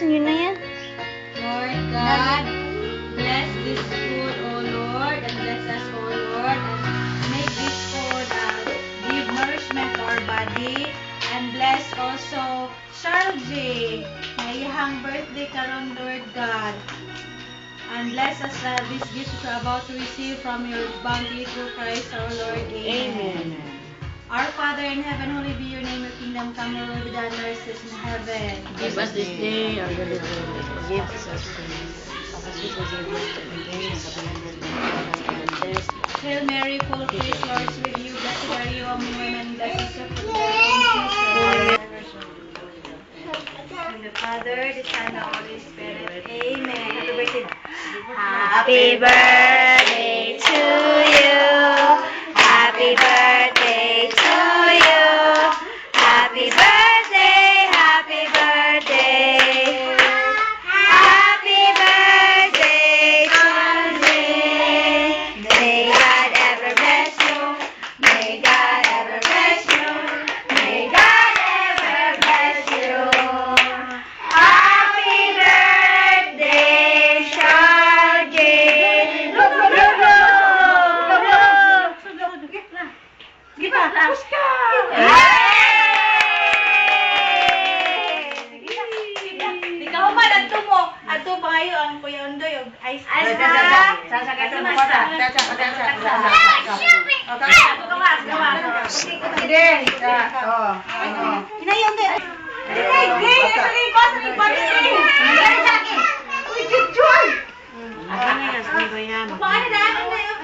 yun na yan. Lord God, bless this food, O Lord, and bless us, O Lord, and make this food give nourishment to our body, and bless also Charles J. na iyahang birthday karon, Lord God. And bless us these gifts we are about to receive from your bounty through Christ our Lord. Amen. Our Father in heaven, holy be your name, your kingdom come, your will be done, on earth as in heaven. Give us this day our daily bread. Forgive us our sins, as we forgive those that against us. Hail Mary, full of grace, Lord is with you. Blessed are you among women, blessed is your fruit of your womb, Jesus. And the Father, the Son, and the Holy Spirit. Amen. Happy birthday. Happy birthday to you. Happy birthday to you. Happy birthday, happy birthday. Happy birthday to me. May God ever bless you. May God ever bless you. May God ever bless you. Happy birthday, Shaggy. Look, look, look, look, look, look. Give up. Tapos ka. Ikaw man, ang tumo. Ang tumo ngayon, ang Kuya Undoy, yung ice cream. Kinaya Undoy. Gay, sa lipas, sa lipas. Uy, good joy. Ano na yan? Ano ba yan? Paano na? Ano na yun?